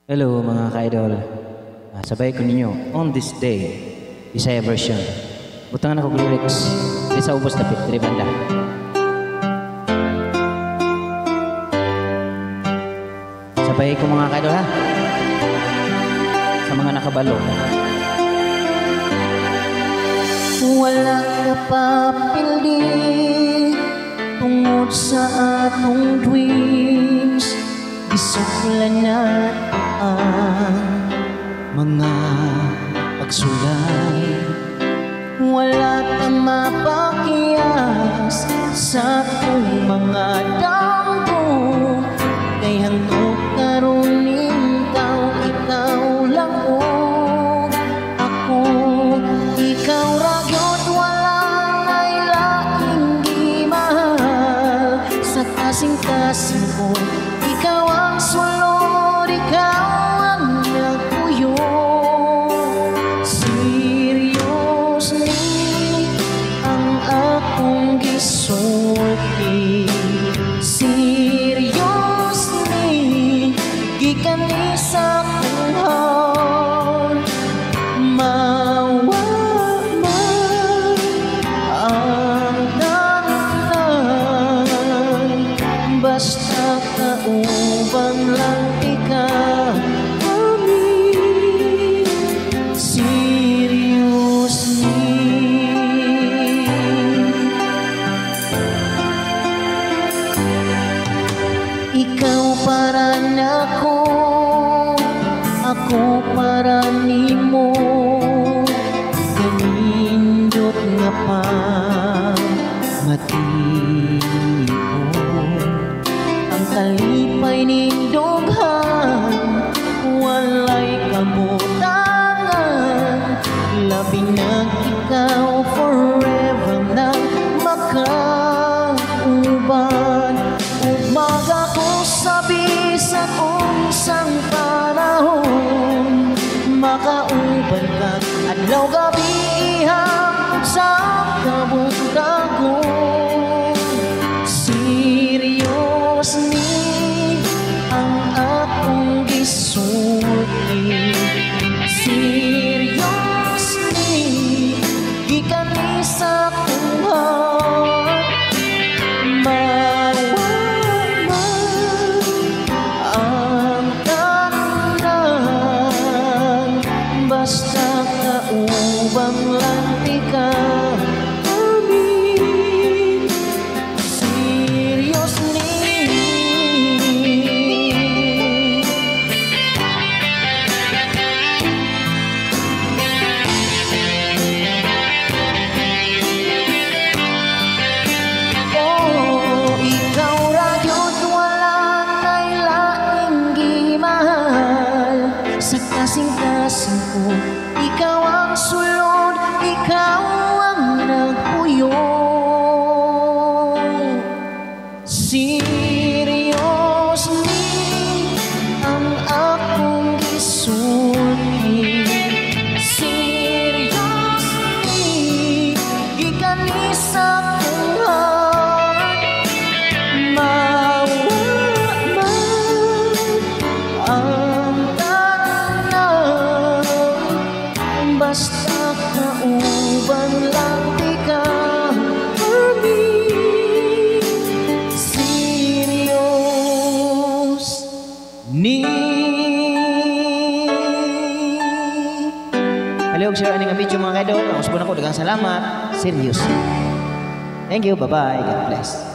Hello mga ka-idol. Sabay ko ninyo, On This Day, Bisaya version. Butangan ako lyrics, di sa ubos tapit, dari banda. Sabay ko mga ka-idol ha. Sa mga nakabalo. Wala ka pa pildi tungod sa atong dreams. Isuklan na ang mga pagsulay. Wala ka mapakiyas sa atong mga damgo. Kay hangtod karon ikaw lang o ako. Ikaw ragyod walang ay laing gimahal. Sa kasing-kasing ko ikaw ang sulod, ikaw ang nagpuyo. Seriously ang akong gisulti. Seriously gikan ni sa akong heart. Mawa man ang dalan, basta kaubang lang ikaw amin. Seriously ikaw para nako, ako para nimo. Ganindot nga pa matibo ang kalipay ning dughan. Walay kabutangan, labi na ikaw forever na makauban. Umaga ko sabi sa unsang panahon, makauban ka adlaw gabi ihap sa kabundagon. Seriously ang akong gisulti. Seriously gikan ni sa akong heart. Mawa man ang dalan, basta kaubang lang ikaw amin. Seriously oh, ikaw ragyod walang ay laing gimahal. Sa kasing-kasing ko ikaw ang sulod, ikaw ang nagpuyo. Seriously ang akong gisulti. Seriously gikan ni sa akong heart. Mawa man ang dalan, basta kauban lang ikaw amin. Serious ni Halihog share aning video mga ka-idol. Usbon ako, daghang salamat. Serious. Thank you, bye-bye. God bless.